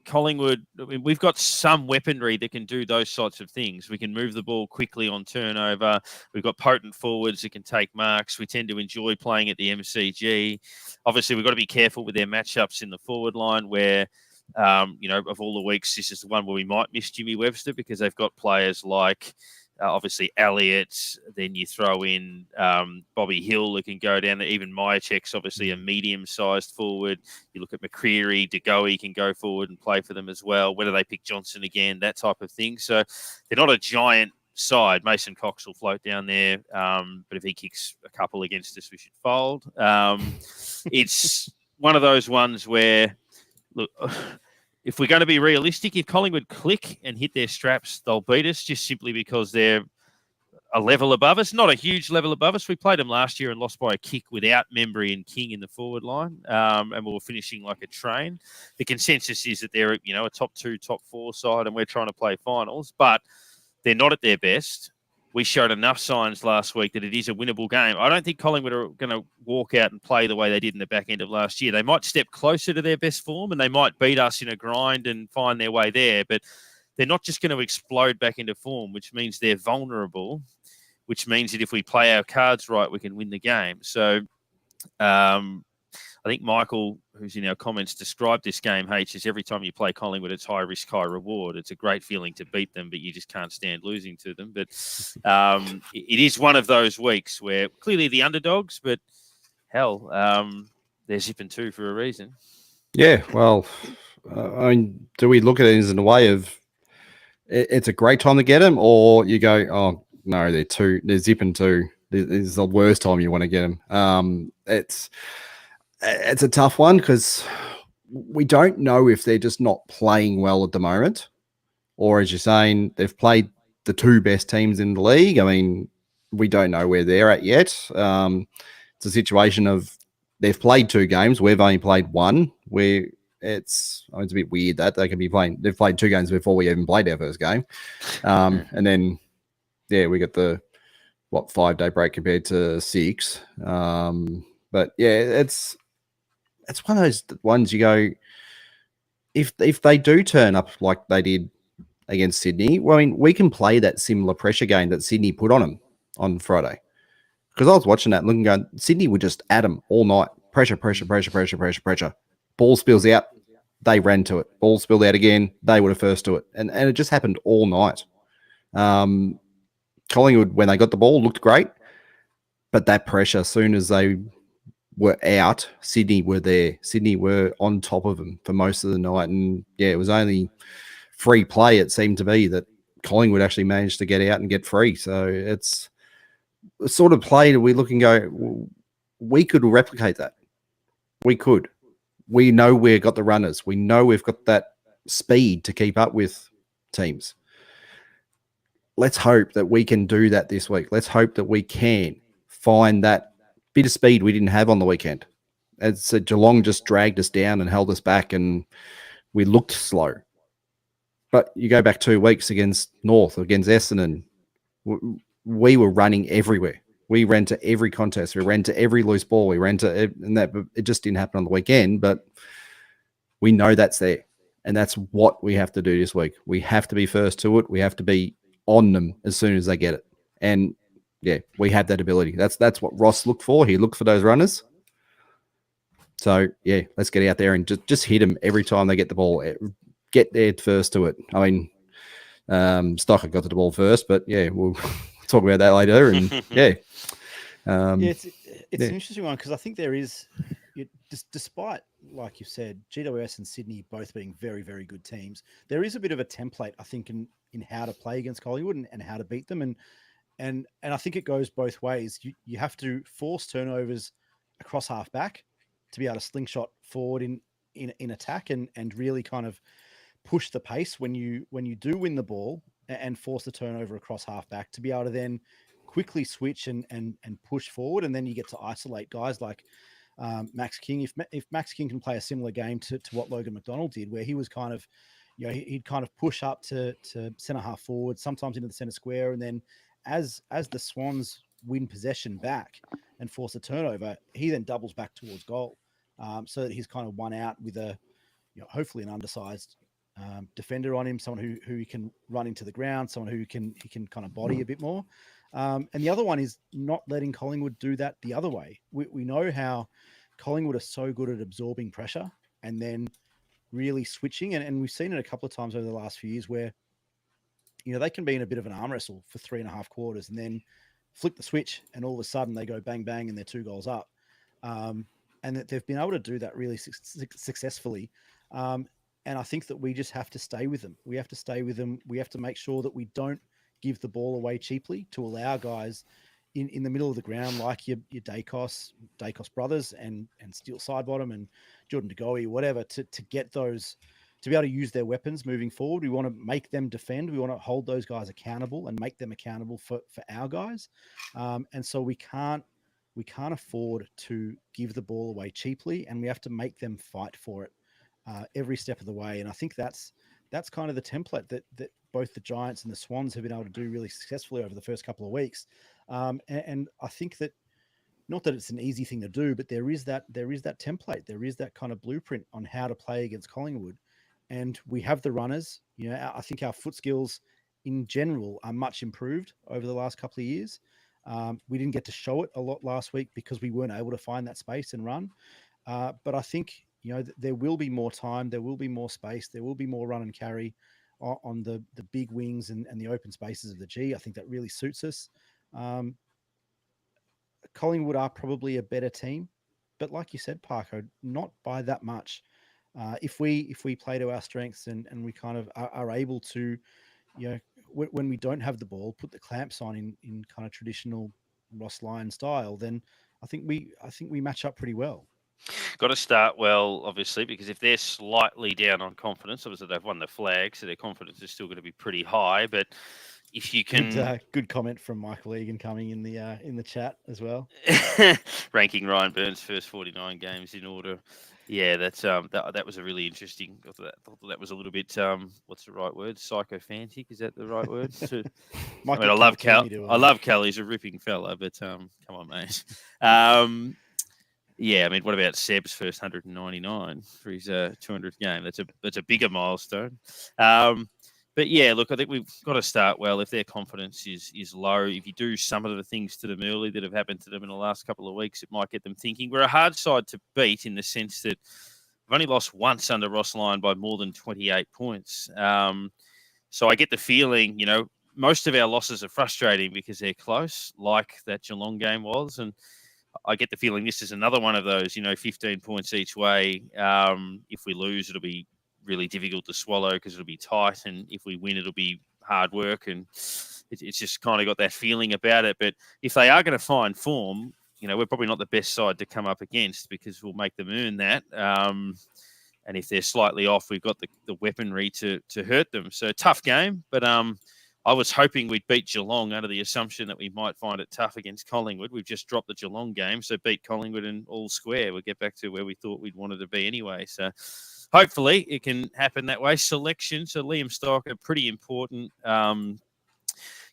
Collingwood, I mean, we've got some weaponry that can do those sorts of things. We can move the ball quickly on turnover. We've got potent forwards that can take marks. We tend to enjoy playing at the MCG. Obviously, we've got to be careful with their matchups in the forward line where, of all the weeks, this is the one where we might miss Jimmy Webster because they've got players like obviously Elliott. Then you throw in Bobby Hill that can go down there. Even Myercheck's obviously a medium-sized forward. You look at McCreary, DeGoey can go forward and play for them as well. Whether they pick Johnson again, that type of thing. So they're not a giant side. Mason Cox will float down there, but if he kicks a couple against us, we should fold. It's one of those ones where, look, if we're going to be realistic, if Collingwood click and hit their straps, they'll beat us just simply because they're a level above us. Not a huge level above us. We played them last year and lost by a kick without Membry and King in the forward line, and we were finishing like a train. The consensus is that they're, a top 2, top 4 side, and we're trying to play finals, but they're not at their best. We showed enough signs last week that it is a winnable game. I don't think Collingwood are going to walk out and play the way they did in the back end of last year. They might step closer to their best form and they might beat us in a grind and find their way there, but they're not just going to explode back into form, which means they're vulnerable, which means that if we play our cards right, we can win the game. So I think Michael, who's in our comments, described this game, H, as every time you play Collingwood, it's high risk, high reward. It's a great feeling to beat them, but you just can't stand losing to them. But it is one of those weeks where clearly the underdogs, but hell, they're zipping 2 for a reason. Yeah, well, do we look at it as in a way of it's a great time to get them, or you go, oh, no, they're zipping 2. This is the worst time you want to get them. It's a tough one because we don't know if they're just not playing well at the moment, or as you're saying, they've played the 2 best teams in the league. I mean, we don't know where they're at yet. It's a situation of they've played 2 games. We've only played 1. It's a bit weird that they can be playing. They've played 2 games before we even played our first game. And then, we got the 5-day break compared to 6. But yeah, it's one of those ones you go, if they do turn up like they did against Sydney, well, I mean, we can play that similar pressure game that Sydney put on them on Friday. Because I was watching that, looking, going, Sydney would just at them all night. Pressure. Ball spills out, they ran to it. Ball spilled out again, they were the first to it. And it just happened all night. Collingwood, when they got the ball, looked great. But that pressure, as soon as they were out, Sydney were there. Sydney were on top of them for most of the night. And yeah, it was only free play, it seemed to be, that Collingwood actually managed to get out and get free. So it's the sort of play that we look and go, we could replicate that. We could. We know we've got the runners. We know we've got that speed to keep up with teams. Let's hope that we can do that this week. Let's hope that we can find that bit of speed we didn't have on the weekend. As said, Geelong just dragged us down and held us back, and we looked slow. But you go back 2 weeks against North, against Essendon, we were running everywhere. We ran to every contest. We ran to every loose ball. We ran to, and that it just didn't happen on the weekend. But we know that's there, and that's what we have to do this week. We have to be first to it. We have to be on them as soon as they get it. And yeah, we have that ability. That's what Ross looked for. He looked for those runners. So yeah, let's get out there and just hit them every time they get the ball. Get there first to it. I mean, Stocker got to the ball first, but yeah, we'll talk about that later. And yeah, it's an interesting one because I think there is, despite, like you said, GWS and Sydney both being very, very good teams, there is a bit of a template, I think, in how to play against Collingwood and how to beat them. And I think it goes both ways. You have to force turnovers across half back to be able to slingshot forward in attack and really kind of push the pace when you do win the ball and force the turnover across half back to be able to then quickly switch and push forward. And then you get to isolate guys like Max King. If Max King can play a similar game to what Logan McDonald did, where he was kind of, he'd kind of push up to centre half forward, sometimes into the centre square. And then as the Swans win possession back and force a turnover, he then doubles back towards goal. So that he's kind of won out with hopefully an undersized defender on him, someone who he can run into the ground, someone who he can kind of body a bit more. And the other one is not letting Collingwood do that the other way. We know how Collingwood are so good at absorbing pressure and then really switching. And we've seen it a couple of times over the last few years where, they can be in a bit of an arm wrestle for 3.5 quarters and then flick the switch and all of a sudden they go bang, bang, and they're 2 goals up. And that they've been able to do that really successfully. And I think that we just have to stay with them. We have to stay with them. We have to make sure that we don't give the ball away cheaply to allow guys in the middle of the ground like your Dacos brothers and Steele Sidebottom and Jordan DeGoey, whatever, to get those, to be able to use their weapons moving forward. We want to make them defend. We want to hold those guys accountable and make them accountable for our guys. And so we can't afford to give the ball away cheaply, and we have to make them fight for it every step of the way. And I think that's kind of the template that both the Giants and the Swans have been able to do really successfully over the first couple of weeks. And I think that, not that it's an easy thing to do, but there is that template. There is that kind of blueprint on how to play against Collingwood. And we have the runners. I think our foot skills in general are much improved over the last couple of years. We didn't get to show it a lot last week because we weren't able to find that space and run. But I think, there will be more time. There will be more space. There will be more run and carry on the big wings and the open spaces of the G. I think that really suits us. Collingwood are probably a better team, but like you said, Parko, not by that much. If we play to our strengths and we kind of are able to, when we don't have the ball, put the clamps on in kind of traditional Ross Lyon style, then I think we match up pretty well. Got to start well, obviously, because if they're slightly down on confidence, obviously they've won the flag, so their confidence is still going to be pretty high. But if you can, good comment from Michael Egan coming in the chat as well. Ranking Ryan Burns' first 49 games in order. Yeah, that's that was a really interesting. I thought that was a little bit what's the right word? Psychophantic, is that the right word? I love Cal. I love Cal. He's a ripping fella, but come on, mate. Yeah, I mean, what about Seb's first 199 for his 200th game? That's a bigger milestone. But yeah, look, I think we've got to start well. If their confidence is low, if you do some of the things to them early that have happened to them in the last couple of weeks, it might get them thinking. We're a hard side to beat in the sense that we've only lost once under Ross Lyon by more than 28 points. So I get the feeling, most of our losses are frustrating because they're close, like that Geelong game was. And I get the feeling this is another one of those, 15 points each way. If we lose, it'll be really difficult to swallow because it'll be tight. And if we win, it'll be hard work. And it's just kind of got that feeling about it. But if they are going to find form, we're probably not the best side to come up against because we'll make them earn that. And if they're slightly off, we've got the weaponry to hurt them. So tough game, but I was hoping we'd beat Geelong under the assumption that we might find it tough against Collingwood. We've just dropped the Geelong game, so beat Collingwood and all square. We'll get back to where we thought we'd wanted to be anyway. So hopefully it can happen that way. Selection, so Liam Stocker, pretty important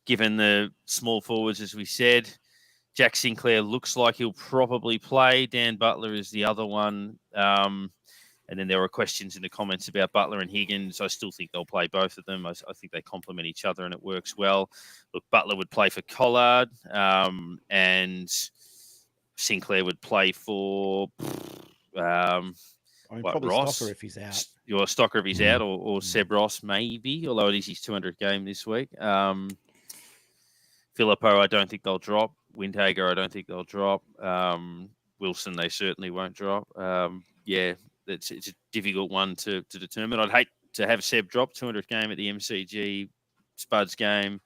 given the small forwards, as we said. Jack Sinclair looks like he'll probably play. Dan Butler is the other one. And then there were questions in the comments about Butler and Higgins. I still think they'll play both of them. I think they complement each other and it works well. Look, Butler would play for Collard and Sinclair would play for probably Ross. Stocker if he's out. Your Stocker if he's out or Seb Ross maybe, although it is his 200th game this week. Filippo, I don't think they'll drop. Windhager, I don't think they'll drop. Wilson, they certainly won't drop. It's a difficult one to determine. I'd hate to have Seb drop 200th game at the MCG, Spud's game,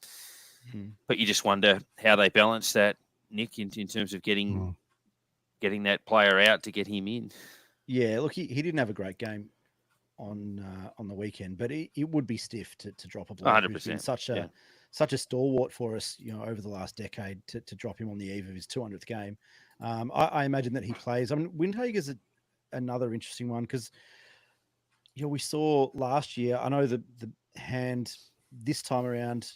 but you just wonder how they balance that, Nick, in terms of getting that player out to get him in. Yeah, look, he didn't have a great game on the weekend, but it would be stiff to drop a bloke 100%. who's been such a stalwart for us, over the last decade to drop him on the eve of his 200th game. I imagine that he plays. I mean, Windhager's another interesting one because we saw last year, I know the hand this time around,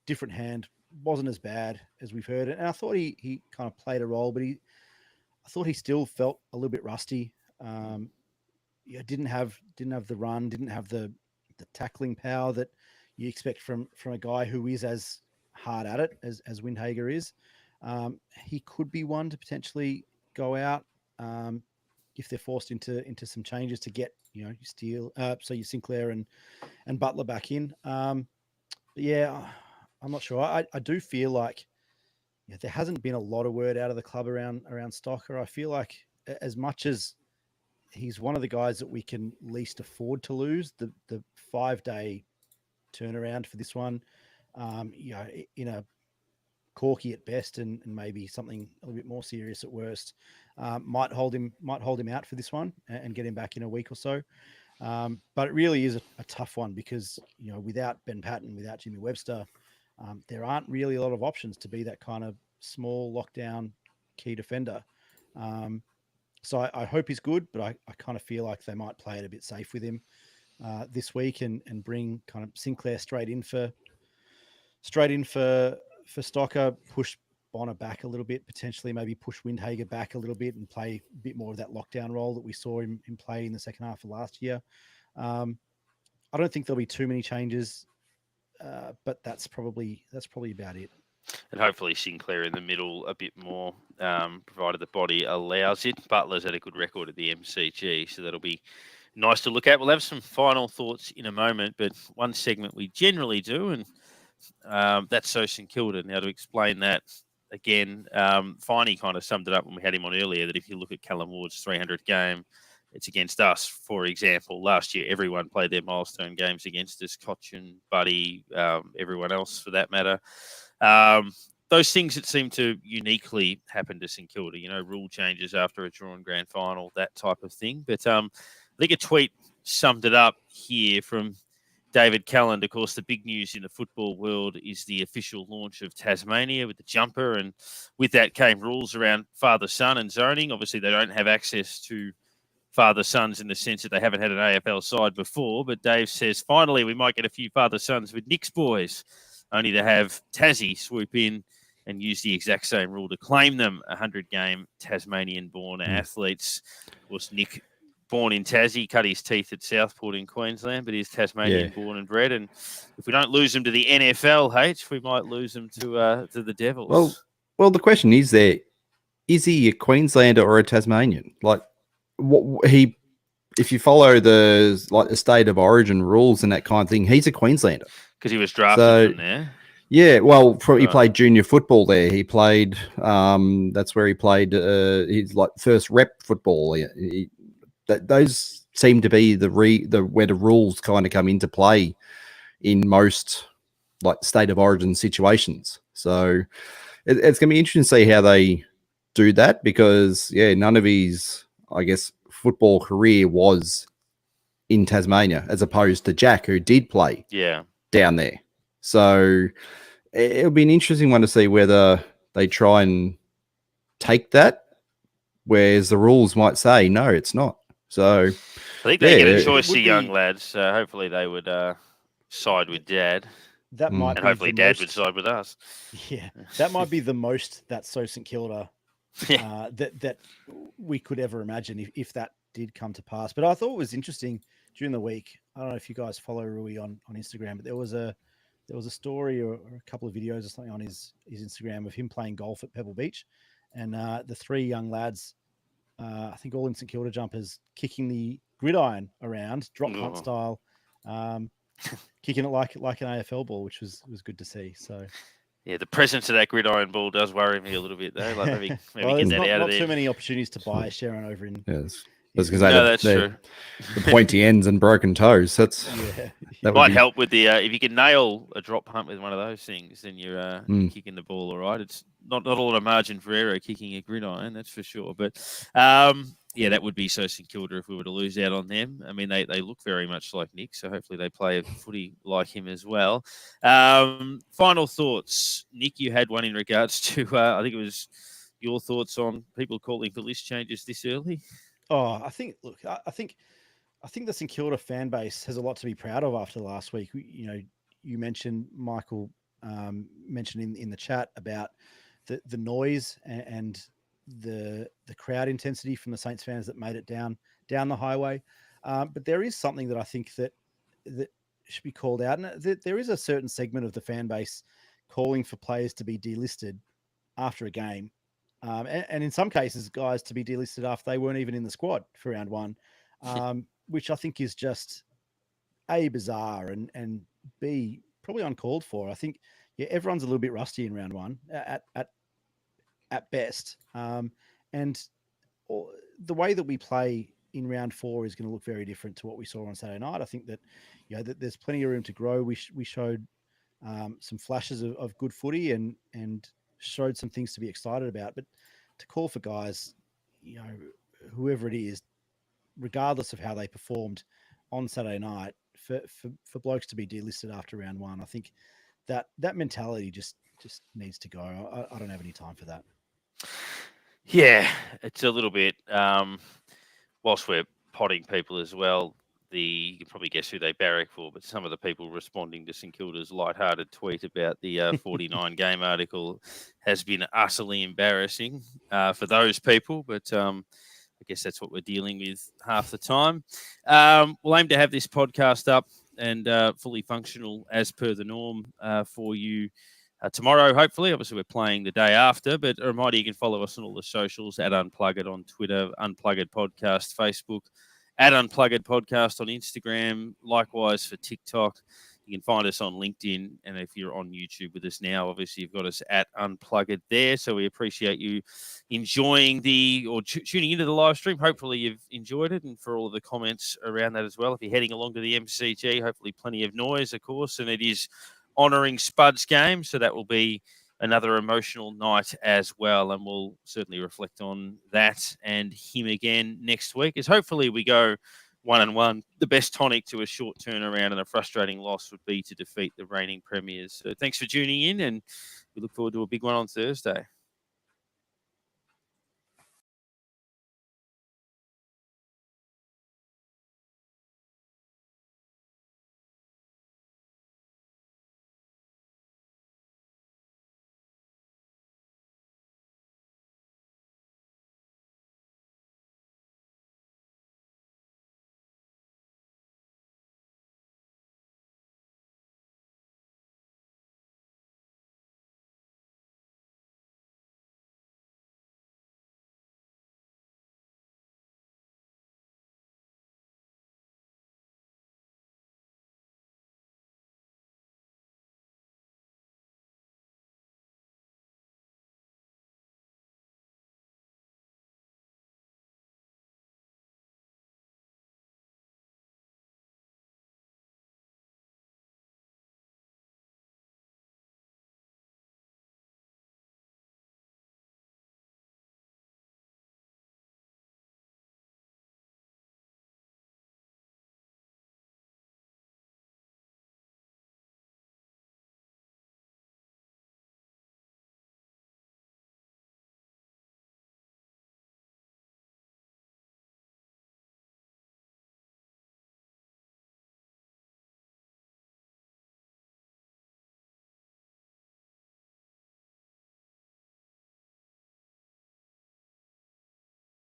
different hand, wasn't as bad as we've heard, and I thought he kind of played a role, but I thought he still felt a little bit rusty. Didn't have the run, didn't have the tackling power that you expect from a guy who is as hard at it as Windhager is. He could be one to potentially go out if they're forced into some changes to get Steele, so you Sinclair and Butler back in. Yeah, I'm not sure. I do feel like there hasn't been a lot of word out of the club around Stocker. I feel like as much as he's one of the guys that we can least afford to lose, the 5-day turnaround for this one, in a corky at best and maybe something a little bit more serious at worst, might hold him out for this one and get him back in a week or so. But it really is a tough one because without Ben Patton, without Jimmy Webster, there aren't really a lot of options to be that kind of small lockdown key defender. So I hope he's good, but I kind of feel like they might play it a bit safe with him this week and bring kind of Sinclair straight in for Stocker, push Bonner back a little bit, potentially maybe push Windhager back a little bit and play a bit more of that lockdown role that we saw him play in the second half of last year. I don't think there'll be too many changes, but that's probably about it. And hopefully Sinclair in the middle a bit more, provided the body allows it. Butler's had a good record at the MCG, so that'll be nice to look at. We'll have some final thoughts in a moment, but one segment we generally do, and that's So St Kilda. Now, to explain that again, Finey kind of summed it up when we had him on earlier, that if you look at Callum Ward's 300 game, it's against us, for example. Last year, everyone played their milestone games against us, Cochin, Buddy, everyone else for that matter. Those things that seem to uniquely happen to St Kilda, rule changes after a drawn grand final, that type of thing. But I think a tweet summed it up here from David Calland. Of course, the big news in the football world is the official launch of Tasmania with the jumper. And with that came rules around father-son and zoning. Obviously, they don't have access to father-sons in the sense that they haven't had an AFL side before. But Dave says, finally, we might get a few father-sons with Nick's boys, only to have Tassie swoop in and use the exact same rule to claim them 100-game Tasmanian-born athletes. Of course, Nick, born in Tassie, cut his teeth at Southport in Queensland, but he's Tasmanian-born and bred. And if we don't lose him to the NFL, we might lose him to the Devils. Well, the question is there: is he a Queenslander or a Tasmanian? Like, if you follow the state of origin rules and that kind of thing, he's a Queenslander because he was drafted from there. Yeah, well, he played junior football there. He played. That's where he played his first rep football. Those seem to be where the rules kind of come into play in most state of origin situations. So it's going to be interesting to see how they do that because none of his, I guess, football career was in Tasmania as opposed to Jack, who did play down there. So it'll be an interesting one to see whether they try and take that, whereas the rules might say, no, it's not. So I think they get a choice of young lads. Hopefully they would side with Dad. That might and hopefully Dad would side with us. Yeah, that might be the most that So St Kilda that we could ever imagine if that did come to pass. But I thought it was interesting during the week. I don't know if you guys follow Rui on Instagram, but there was a story or a couple of videos or something on his Instagram of him playing golf at Pebble Beach, and the three young lads, I think all in St Kilda jumpers, kicking the gridiron around, drop punt style, kicking it like an AFL ball, which was good to see. So. Yeah, the presence of that gridiron ball does worry me a little bit, though. Maybe get that out of there. Not too many opportunities to buy Sharon over in. Yes. I was going to say that's true. The pointy ends and broken toes. That might help with the if you can nail a drop punt with one of those things, then you're kicking the ball all right. It's not a lot of margin for error kicking a gridiron, that's for sure. But that would be So St Kilda if we were to lose out on them. I mean, they look very much like Nick, so hopefully they play a footy like him as well. Final thoughts, Nick. You had one in regards to I think it was your thoughts on people calling for list changes this early. Oh, I think the St Kilda fan base has a lot to be proud of after last week. You mentioned Michael mentioned in the chat about the noise and the crowd intensity from the Saints fans that made it down the highway. But there is something that I think that should be called out. And there is a certain segment of the fan base calling for players to be delisted after a game. And in some cases, guys to be delisted after they weren't even in the squad for round one, which I think is just A, bizarre, and B, probably uncalled for. I think everyone's a little bit rusty in round one at best. And the way that we play in round four is going to look very different to what we saw on Saturday night. I think that that there's plenty of room to grow. We showed some flashes of good footy and showed some things to be excited about. But to call for guys, whoever it is, regardless of how they performed on Saturday night, for blokes to be delisted after round one, I think that mentality just needs to go. I don't have any time for that. Yeah, it's a little bit. Whilst we're potting people as well, you can probably guess who they barrack for, but some of the people responding to St Kilda's lighthearted tweet about the 49 game article has been utterly embarrassing for those people. But I guess that's what we're dealing with half the time. We'll aim to have this podcast up and fully functional as per the norm for you tomorrow, hopefully. Obviously, we're playing the day after, but a reminder, you can follow us on all the socials at Unpluggered on Twitter, Unpluggered Podcast, Facebook, at Unpluggered Podcast on Instagram, likewise for TikTok. You can find us on LinkedIn, and if you're on YouTube with us now, obviously you've got us at Unpluggered there. So we appreciate you enjoying tuning into the live stream. Hopefully you've enjoyed it, and for all of the comments around that as well. If you're heading along to the MCG, hopefully plenty of noise, of course, and it is honouring Spud's game, so that will be another emotional night as well, and we'll certainly reflect on that and him again next week, as hopefully we go 1-1. The best tonic to a short turnaround and a frustrating loss would be to defeat the reigning premiers. So thanks for tuning in, and we look forward to a big one on Thursday.